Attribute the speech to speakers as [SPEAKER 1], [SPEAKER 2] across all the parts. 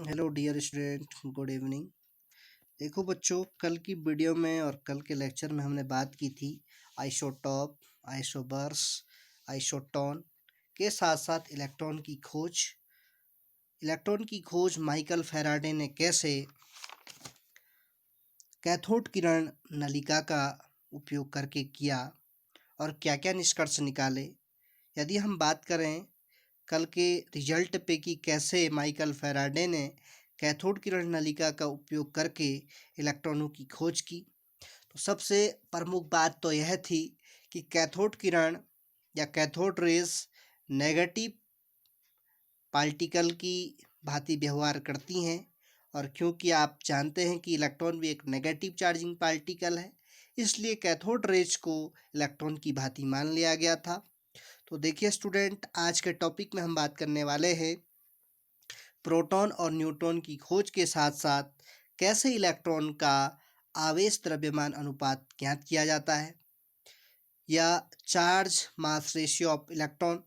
[SPEAKER 1] Hello dear student, good evening. देखो बच्चों, कल की वीडियो में और कल के लेक्चर में हमने बात की थी आइसोटॉप, आइसोबर्स, आइसोटोन के साथ साथ इलेक्ट्रॉन की खोज माइकल फैराडे ने कैसे कैथोड किरण नलिका का उपयोग करके किया और क्या क्या निष्कर्ष निकाले। यदि हम बात करें कल के रिजल्ट पे कि कैसे माइकल फैराडे ने कैथोड किरण नलिका का उपयोग करके इलेक्ट्रॉनों की खोज की, तो सबसे प्रमुख बात तो यह थी कि कैथोड किरण या कैथोड रेस नेगेटिव पार्टिकल की भांति व्यवहार करती हैं। और क्योंकि आप जानते हैं कि इलेक्ट्रॉन भी एक नेगेटिव चार्जिंग पार्टिकल है, इसलिए कैथोड रेस को इलेक्ट्रॉन की भांति मान लिया गया था। तो देखिए स्टूडेंट, आज के टॉपिक में हम बात करने वाले हैं प्रोटॉन और न्यूट्रॉन की खोज के साथ साथ कैसे इलेक्ट्रॉन का आवेश द्रव्यमान अनुपात ज्ञात किया जाता है या charge mass ratio of electron.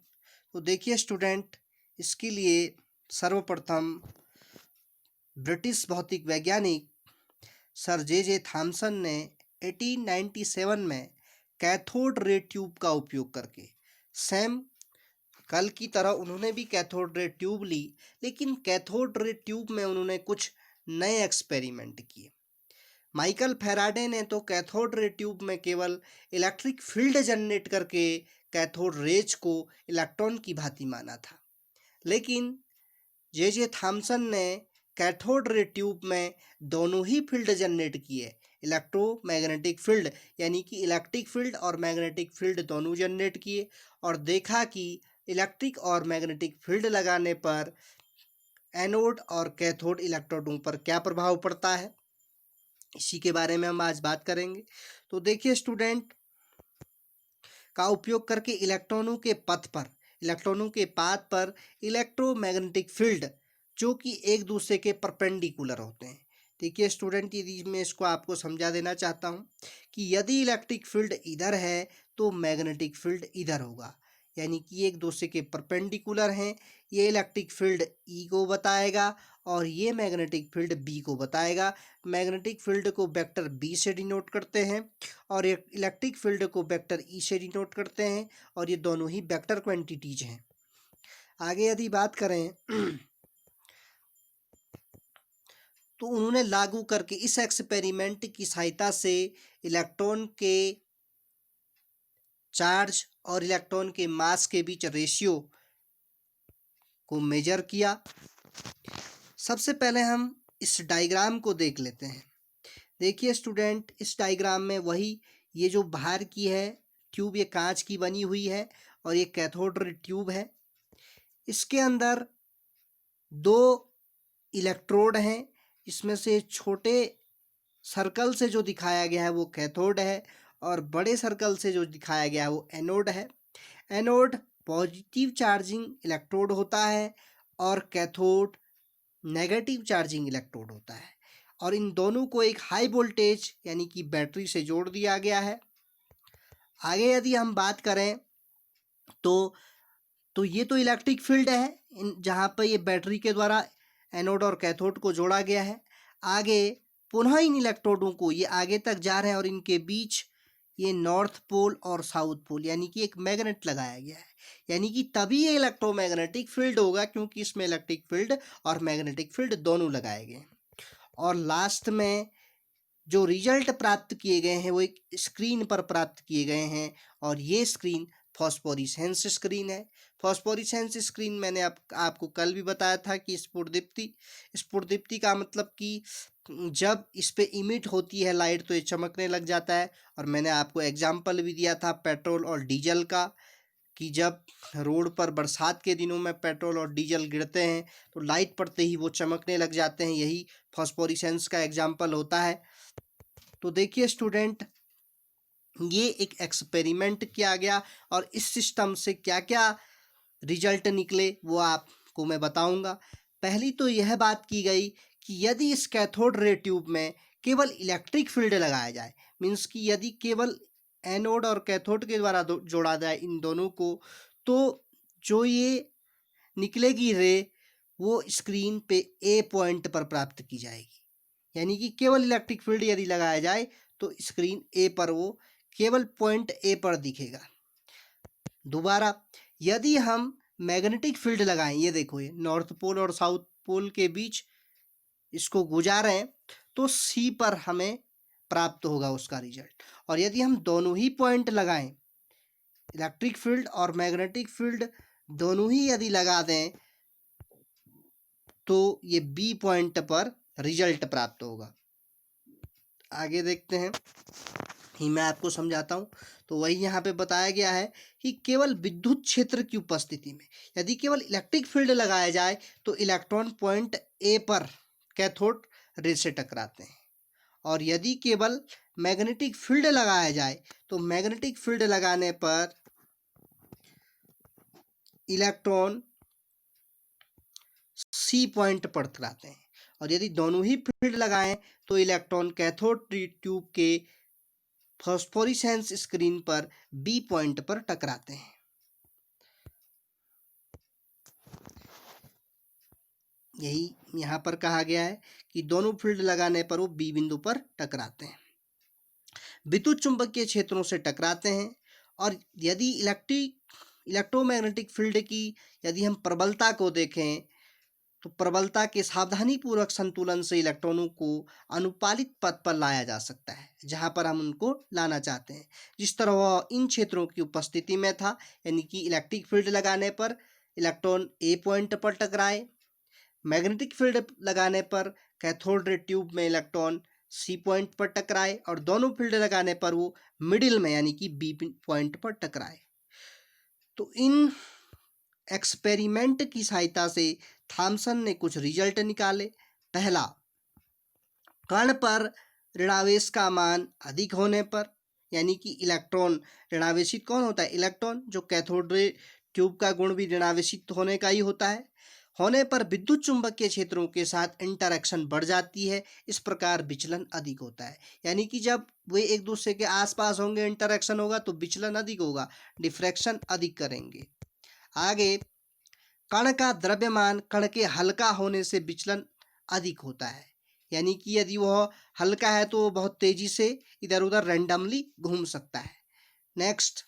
[SPEAKER 1] तो देखिए स्टूडेंट, इसके लिए सर्वप्रथम ब्रिटिश भौतिक वैज्ञानिक सर जे थॉमसन ने 1897 में कैथोड रे ट्यूब का उपयोग करके सेम कल की तरह उन्होंने भी कैथोड रे ट्यूब ली, लेकिन कैथोड रे ट्यूब में उन्होंने कुछ नए एक्सपेरिमेंट किए। माइकल फैराडे ने तो कैथोड रे ट्यूब में केवल इलेक्ट्रिक फील्ड जनरेट करके कैथोड रेज को इलेक्ट्रॉन की भांति माना था, लेकिन जे थॉमसन ने कैथोड रे ट्यूब में दोनों ही फील्ड जनरेट किए, इलेक्ट्रोमैग्नेटिक फील्ड यानी कि इलेक्ट्रिक फील्ड और मैग्नेटिक फील्ड दोनों जनरेट किए और देखा कि इलेक्ट्रिक और मैग्नेटिक फील्ड लगाने पर एनोड और कैथोड इलेक्ट्रोडों पर क्या प्रभाव पड़ता है, इसी के बारे में हम आज बात करेंगे। तो देखिए स्टूडेंट, का उपयोग करके इलेक्ट्रॉनों के पाथ पर इलेक्ट्रोमैग्नेटिक फील्ड जो कि एक दूसरे के परपेंडिकुलर होते हैं। देखिए स्टूडेंट, यदि मैं इसको आपको समझा देना चाहता हूँ कि यदि इलेक्ट्रिक फील्ड इधर है तो मैग्नेटिक फील्ड इधर होगा, यानी कि एक दूसरे के परपेंडिकुलर हैं। ये इलेक्ट्रिक फील्ड ई को बताएगा और ये मैग्नेटिक फील्ड बी को बताएगा। मैग्नेटिक फील्ड को वेक्टर बी से डिनोट करते हैं और इलेक्ट्रिक फील्ड को वेक्टर ई से डिनोट करते हैं, और ये दोनों ही वेक्टर क्वांटिटीज हैं। आगे यदि बात करें तो उन्होंने लागू करके इस एक्सपेरिमेंट की सहायता से इलेक्ट्रॉन के चार्ज और इलेक्ट्रॉन के मास के बीच रेशियो को मेजर किया। सबसे पहले हम इस डायग्राम को देख लेते हैं। देखिए स्टूडेंट, इस डायग्राम में वही ये जो बाहर की है ट्यूब, ये कांच की बनी हुई है और ये कैथोड रे ट्यूब है। इसके अंदर दो इलेक्ट्रोड हैं, इसमें से छोटे सर्कल से जो दिखाया गया है वो कैथोड है और बड़े सर्कल से जो दिखाया गया है वो एनोड है। एनोड पॉजिटिव चार्जिंग इलेक्ट्रोड होता है और कैथोड नेगेटिव चार्जिंग इलेक्ट्रोड होता है, और इन दोनों को एक हाई वोल्टेज यानी कि बैटरी से जोड़ दिया गया है। आगे यदि हम बात करें तो ये तो इलेक्ट्रिक फील्ड है जहाँ पर ये बैटरी के द्वारा एनोड और कैथोड को जोड़ा गया है। आगे पुनः इन इलेक्ट्रोडों को ये आगे तक जा रहे हैं और इनके बीच ये नॉर्थ पोल और साउथ पोल यानी कि एक मैग्नेट लगाया गया है, यानी कि तभी ये इलेक्ट्रोमैग्नेटिक फील्ड होगा, क्योंकि इसमें इलेक्ट्रिक फील्ड और मैग्नेटिक फील्ड दोनों लगाए गए। और लास्ट में जो रिजल्ट प्राप्त किए गए हैं वो एक स्क्रीन पर प्राप्त किए गए हैं, और ये स्क्रीन फॉस्फोरेसेंस स्क्रीन है। फॉस्फोरेसेंस स्क्रीन मैंने आपको कल भी बताया था कि स्फुरदीप्ति का मतलब कि जब इस पे इमिट होती है लाइट तो ये चमकने लग जाता है। और मैंने आपको एग्जाम्पल भी दिया था पेट्रोल और डीजल का, कि जब रोड पर बरसात के दिनों में पेट्रोल और डीजल गिरते हैं तो लाइट पड़ते ही वो चमकने लग जाते हैं, यही फॉस्फोरेसेंस का एग्जाम्पल होता है। तो देखिए स्टूडेंट, ये एक एक्सपेरिमेंट किया गया और इस सिस्टम से क्या क्या रिजल्ट निकले वो आपको मैं बताऊंगा। पहली तो यह बात की गई कि यदि इस कैथोड रे ट्यूब में केवल इलेक्ट्रिक फील्ड लगाया जाए, मीन्स कि यदि केवल एनोड और कैथोड के द्वारा जोड़ा जाए इन दोनों को, तो जो ये निकलेगी रे वो स्क्रीन पे ए पॉइंट पर प्राप्त की जाएगी। यानी कि केवल इलेक्ट्रिक फील्ड यदि लगाया जाए तो स्क्रीन ए पर वो केवल पॉइंट ए पर दिखेगा। दोबारा यदि हम मैग्नेटिक फील्ड लगाएं, ये देखो ये नॉर्थ पोल और साउथ पोल के बीच इसको गुजारें तो सी पर हमें प्राप्त होगा उसका रिजल्ट। और यदि हम दोनों ही पॉइंट लगाएं, इलेक्ट्रिक फील्ड और मैग्नेटिक फील्ड दोनों ही यदि लगा दें तो ये बी पॉइंट पर रिजल्ट प्राप्त होगा। आगे देखते हैं, ही मैं आपको समझाता हूँ। तो वही यहाँ पे बताया गया है कि केवल विद्युत क्षेत्र की उपस्थिति में यदि केवल इलेक्ट्रिक फील्ड लगाया जाए तो इलेक्ट्रॉन पॉइंट ए पर कैथोड रे से टकराते हैं। और यदि केवल मैग्नेटिक फील्ड लगाया जाए तो मैग्नेटिक फील्ड लगाने पर इलेक्ट्रॉन सी पॉइंट पर टकराते हैं। और यदि दोनों ही फील्ड लगाएं तो इलेक्ट्रॉन कैथोड ट्यूब के फॉस्फोरेसेंस स्क्रीन पर बी पॉइंट पर टकराते हैं। यही यहाँ पर कहा गया है कि दोनों फील्ड लगाने पर वो बी बिंदु पर टकराते हैं, विद्युत चुंबकीय क्षेत्रों से टकराते हैं। और यदि इलेक्ट्रोमैग्नेटिक फील्ड की यदि हम प्रबलता को देखें तो प्रबलता के सावधानीपूर्वक संतुलन से इलेक्ट्रॉनों को अनुपालित पथ पर लाया जा सकता है जहां पर हम उनको लाना चाहते हैं, जिस तरह वह इन क्षेत्रों की उपस्थिति में था। यानी कि इलेक्ट्रिक फील्ड लगाने पर इलेक्ट्रॉन ए पॉइंट पर टकराए, मैग्नेटिक फील्ड लगाने पर कैथोड रे ट्यूब में इलेक्ट्रॉन सी पॉइंट पर टकराए और दोनों फील्ड लगाने पर वो मिडिल में यानी कि बी पॉइंट पर टकराए। तो इन एक्सपेरिमेंट की सहायता से थॉमसन ने कुछ रिजल्ट निकाले। पहला, कण पर ऋणावेश का मान अधिक होने पर, यानी कि इलेक्ट्रॉन ऋणावेशित कौन होता है? इलेक्ट्रॉन, जो कैथोड रे ट्यूब का गुण भी ऋणावेशित होने का ही होता है, होने पर विद्युत चुंबकीय क्षेत्रों के साथ इंटरैक्शन बढ़ जाती है। इस प्रकार विचलन अधिक होता है। यानी कि जब वे एक दूसरे के आसपास होंगे, इंटरैक्शन होगा तो विचलन अधिक होगा, डिफ्रैक्शन अधिक करेंगे। आगे, कण का द्रव्यमान कण के हल्का होने से विचलन अधिक होता है। यानी कि यदि वह हल्का है तो बहुत तेजी से इधर उधर रैंडमली घूम सकता है। नेक्स्ट,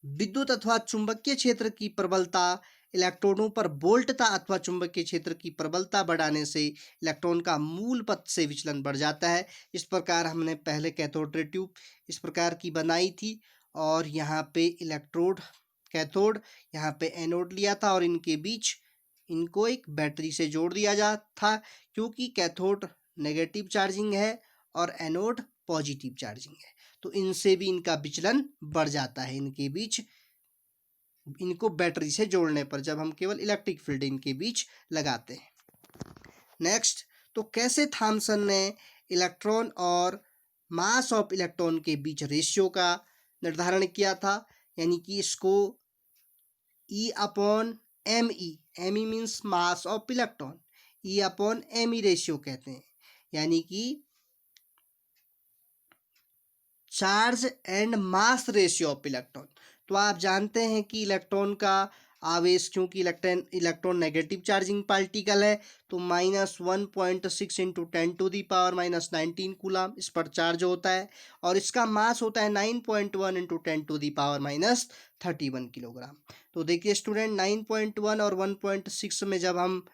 [SPEAKER 1] विद्युत अथवा चुंबकीय क्षेत्र की प्रबलता इलेक्ट्रॉनों पर वोल्टता अथवा चुंबकीय क्षेत्र की प्रबलता बढ़ाने से इलेक्ट्रॉन का मूल पथ से विचलन बढ़ जाता है। इस प्रकार हमने पहले कैथोड रे ट्यूब इस प्रकार की बनाई थी और यहाँ पे इलेक्ट्रोड कैथोड, यहाँ पे एनोड लिया था और इनके बीच इनको एक बैटरी से जोड़ दिया जाता था, क्योंकि कैथोड नेगेटिव चार्जिंग है और एनोड पॉजिटिव चार्जिंग है, तो इनसे भी इनका विचलन बढ़ जाता है इनके बीच, इनको बैटरी से जोड़ने पर, जब हम केवल इलेक्ट्रिक फील्ड इनके बीच लगाते हैं। नेक्स्ट, तो कैसे थॉमसन ने इलेक्ट्रॉन और मास ऑफ इलेक्ट्रॉन के बीच रेशियो का निर्धारण किया था? यानी कि इसको E upon m e, m e means mass of electron, E upon m e ratio कहते हैं। यानी कि charge and mass ratio of electron. तो आप जानते हैं कि इलेक्ट्रॉन का आवेश, क्योंकि इलेक्ट्रॉन नेगेटिव चार्जिंग पार्टिकल है, तो -1.6 इंटू 10⁻⁻19 कूलम इस पर चार्ज होता है और इसका मास होता है 9.1 इंटू 10⁻31 किलोग्राम। तो देखिए स्टूडेंट, 9.1 और 1.6 में जब हम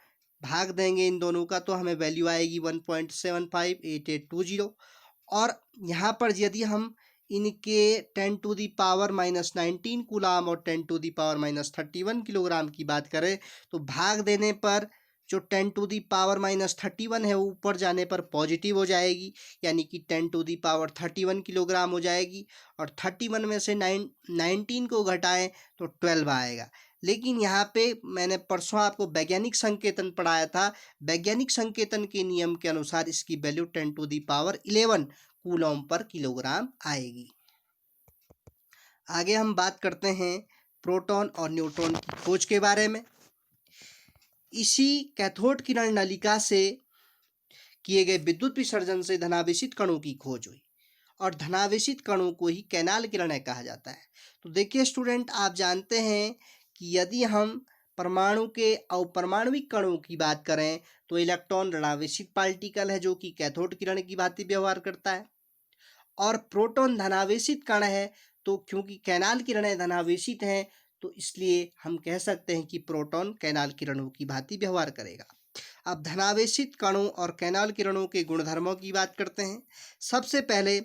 [SPEAKER 1] भाग देंगे इन दोनों का तो हमें वैल्यू आएगी 1.758820। और यहाँ पर यदि हम इनके 10⁻⁻19 कूलम और 10⁻⁻31 किलोग्राम की बात करें तो भाग देने पर जो 10⁻31 है वो ऊपर जाने पर पॉजिटिव हो जाएगी, यानी कि 10⁻31 किलोग्राम हो जाएगी। और 31 में से 19 को घटाएं तो 12 आएगा। लेकिन यहाँ पे मैंने परसों आपको वैज्ञानिक संकेतन पढ़ाया था, वैज्ञानिक संकेतन के नियम के अनुसार इसकी वैल्यू 10⁻11 कूलम पर किलोग्राम आएगी। आगे हम बात करते हैं प्रोटॉन और न्यूट्रॉन की खोज के बारे में। इसी कैथोड किरण नलिका से किए गए विद्युत विसर्जन से धनावेशित कणों की खोज हुई और धनावेशित कणों को ही कैनाल किरणें कहा जाता है। तो देखिए स्टूडेंट, आप जानते हैं कि यदि हम परमाणु के अपरमाणविक कणों की बात करें तो इलेक्ट्रॉन ऋणावेशित पार्टिकल है जो कि कैथोड किरण की भांति व्यवहार करता है, और प्रोटॉन धनावेशित कण है। तो क्योंकि कैनाल किरणें धनावेशित हैं तो इसलिए हम कह सकते हैं कि प्रोटॉन कैनाल किरणों की भांति व्यवहार करेगा। अब धनावेशित कणों और कैनाल किरणों के गुणधर्मों की बात करते हैं। सबसे पहले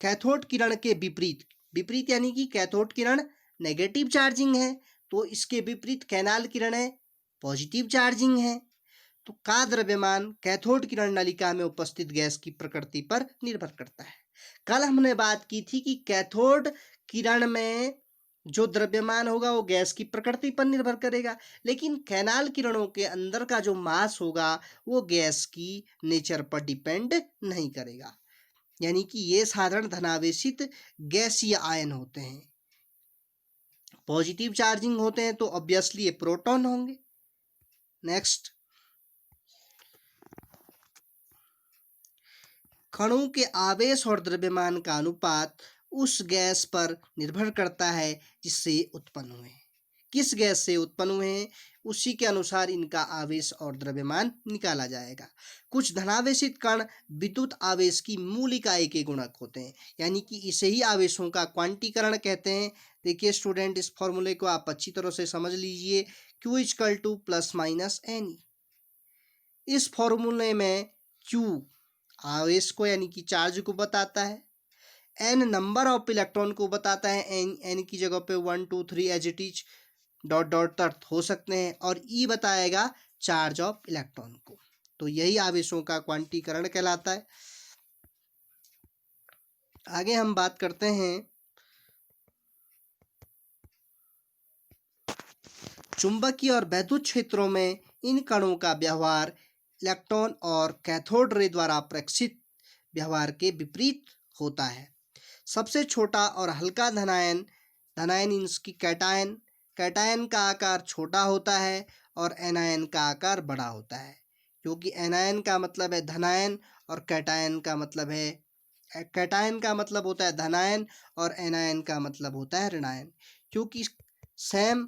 [SPEAKER 1] कैथोड किरण के विपरीत, विपरीत यानी कि कैथोड किरण नेगेटिव चार्जिंग है तो इसके विपरीत कैनाल किरणें पॉजिटिव चार्जिंग है। तो का द्रव्यमान कैथोड किरण नलिका में उपस्थित गैस की प्रकृति पर निर्भर करता है। कल हमने बात की थी कि कैथोड किरण में जो द्रव्यमान होगा वो गैस की प्रकृति पर निर्भर करेगा, लेकिन कैनाल किरणों के अंदर का जो मास होगा वो गैस की नेचर पर डिपेंड नहीं करेगा। यानी कि ये साधारण धनावेशित गैसीय आयन होते हैं, पॉजिटिव चार्जिंग होते हैं तो ऑब्वियसली ये प्रोटॉन होंगे। नेक्स्ट, कणों के आवेश और द्रव्यमान का अनुपात उस गैस पर निर्भर करता है जिससे उत्पन्न हुए हैं। किस गैस से उत्पन्न हुए हैं उसी के अनुसार इनका आवेश और द्रव्यमान निकाला जाएगा। कुछ धनावेशित कण विद्युत आवेश की मूल इकाई के गुणक होते हैं, यानी कि इसे ही आवेशों का क्वांटीकरण कहते हैं। देखिए स्टूडेंट, इस फॉर्मूले को आप अच्छी तरह से समझ लीजिए, Q = +- Ne। इस फॉर्मूले में Q आवेश को यानी कि चार्ज को बताता है, N नंबर ऑफ इलेक्ट्रॉन को बताता है, N की जगह पे 1 2 3 as it is dot dot तक हो सकते हैं, और E बताएगा चार्ज ऑफ इलेक्ट्रॉन को। तो यही आवेशों का क्वांटीकरण कहलाता है। आगे हम बात करते हैं चुंबकीय और वैद्युत क्षेत्रों में इन कणों का व्यवहार इलेक्ट्रॉन और कैथोड रे द्वारा प्रेक्षित व्यवहार के विपरीत होता है। सबसे छोटा और हल्का धनायन, धनायन मीन्स की कैटायन, कैटायन का आकार छोटा होता है और एनायन का आकार बड़ा होता है। क्योंकि एनायन का मतलब है धनायन और कैटायन का मतलब है, कैटायन का मतलब होता है धनायन और एनायन का मतलब होता है ऋणायन। क्योंकि सेम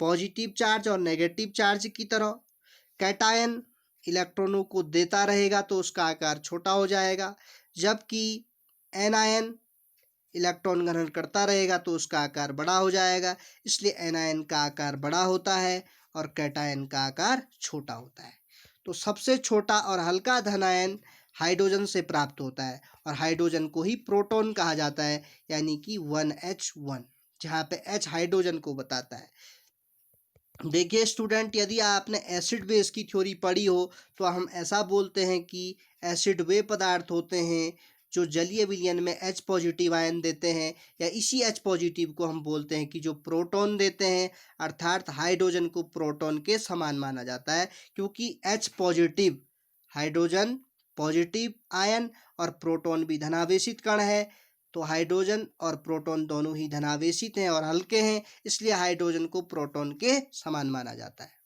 [SPEAKER 1] पॉजिटिव चार्ज और नेगेटिव चार्ज की तरह कैटायन इलेक्ट्रॉनों को देता रहेगा तो उसका आकार छोटा हो जाएगा, जबकि एनायन इलेक्ट्रॉन ग्रहण करता रहेगा तो उसका आकार बड़ा हो जाएगा। इसलिए एनायन का आकार बड़ा होता है और कैटायन का आकार छोटा होता है। तो सबसे छोटा और हल्का धनायन हाइड्रोजन से प्राप्त होता है और हाइड्रोजन को ही प्रोटॉन कहा जाता है, यानी कि 1H1, जहाँ पे H हाइड्रोजन को बताता है। देखिए स्टूडेंट, यदि आपने एसिड बेस की थ्योरी पढ़ी हो तो हम ऐसा बोलते हैं कि एसिड वे पदार्थ होते हैं जो जलीय विलयन में H पॉजिटिव आयन देते हैं, या इसी H पॉजिटिव को हम बोलते हैं कि जो प्रोटॉन देते हैं, अर्थात हाइड्रोजन को प्रोटॉन के समान माना जाता है। क्योंकि H positive hydrogen positive ion और प्रोटॉन भी धनावेशित कण है, तो हाइड्रोजन और प्रोटॉन दोनों ही धनावेशित हैं और हल्के हैं, इसलिए हाइड्रोजन को प्रोटॉन के समान माना जाता है।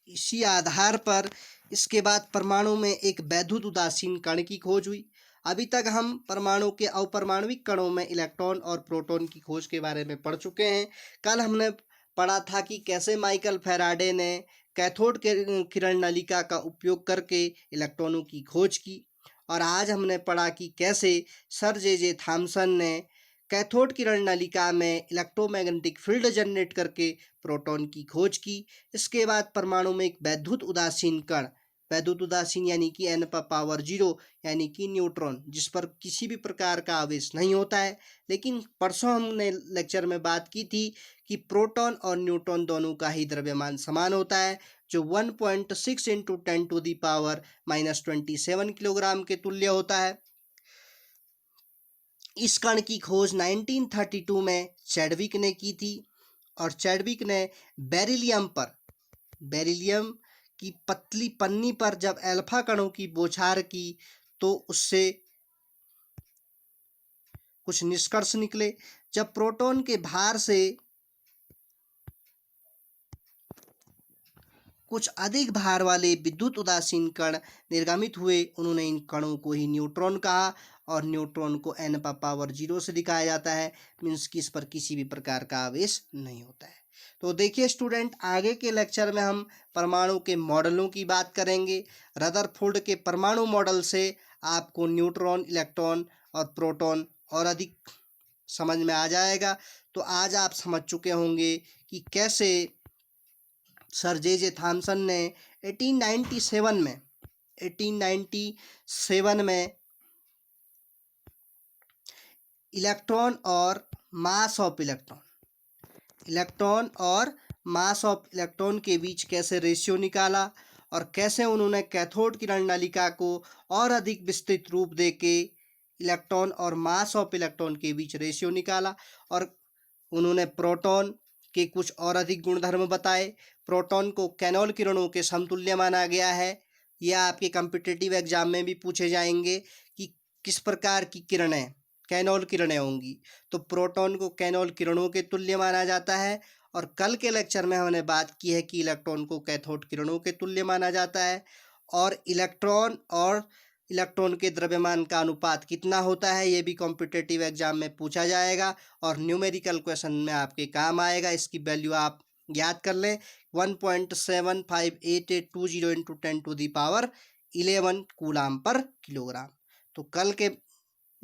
[SPEAKER 1] इसी आधार पर इसके बाद परमाणु में एक वैद्युत उदासीन कण की खोज हुई। अभी तक हम परमाणु के अपरमाणविक कणों में इलेक्ट्रॉन और प्रोटॉन की खोज के बारे में पढ़ चुके हैं। कल हमने पढ़ा था कि कैसे माइकल फैराडे ने कैथोड किरण नलिका का उपयोग करके इलेक्ट्रॉनों की खोज की, और आज हमने पढ़ा कि कैसे सर जे थॉमसन ने कैथोड किरण नलिका में इलेक्ट्रोमैग्नेटिक फील्ड जनरेट करके प्रोटॉन की खोज की। इसके बाद परमाणु में एक वैद्युत उदासीन कण, वैद्युत उदासीन यानी कि n⁻0 यानी कि न्यूट्रॉन, जिस पर किसी भी प्रकार का आवेश नहीं होता है। लेकिन परसों हमने लेक्चर में बात की थी कि प्रोटॉन और न्यूट्रॉन दोनों का ही द्रव्यमान समान होता है, जो 1.6 × 10⁻⁻27 किलोग्राम के तुल्य होता है। इस कण की खोज 1932 में चैडविक ने की थी, और चैडविक ने बेरिलियम पर, बेरिलियम की पतली पन्नी पर जब अल्फा कणों की बौछार की तो उससे कुछ निष्कर्ष निकले। जब प्रोटॉन के भार से कुछ अधिक भार वाले विद्युत उदासीन कण निर्गमित हुए, उन्होंने इन कणों को ही न्यूट्रॉन कहा और न्यूट्रॉन को n पर पावर 0 से दिखाया जाता है, मीन्स कि इस पर किसी भी प्रकार का आवेश नहीं होता है। तो देखिए स्टूडेंट, आगे के लेक्चर में हम परमाणु के मॉडलों की बात करेंगे। रदरफोर्ड के परमाणु मॉडल से आपको न्यूट्रॉन, इलेक्ट्रॉन और प्रोटॉन और अधिक समझ में आ जाएगा। तो आज आप समझ चुके होंगे कि कैसे सर जे थॉमसन ने 1897 में इलेक्ट्रॉन और मास ऑफ इलेक्ट्रॉन के बीच कैसे रेशियो निकाला और कैसे उन्होंने कैथोड किरण नलिका को और अधिक विस्तृत रूप देके इलेक्ट्रॉन और मास ऑफ इलेक्ट्रॉन के बीच रेशियो निकाला। और उन्होंने प्रोटॉन के कुछ और अधिक गुणधर्म बताए। प्रोटॉन को कैनोल किरणों के समतुल्य माना गया है। यह आपके कॉम्पिटिटिव एग्जाम में भी पूछे जाएंगे कि किस प्रकार की किरणें कैनोल किरणें होंगी, तो प्रोटॉन को कैनोल किरणों के तुल्य माना जाता है। और कल के लेक्चर में हमने बात की है कि इलेक्ट्रॉन को कैथोड किरणों के तुल्य माना जाता है। और इलेक्ट्रॉन के द्रव्यमान का अनुपात कितना होता है, ये भी कॉम्पिटिटिव एग्जाम में पूछा जाएगा और न्यूमेरिकल क्वेश्चन में आपके काम आएगा। इसकी वैल्यू आप याद कर लें, 1.758820 इंटू 10⁻11 कूलाम पर किलोग्राम। तो कल के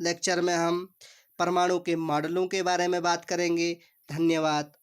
[SPEAKER 1] लेक्चर में हम परमाणु के मॉडलों के बारे में बात करेंगे। धन्यवाद।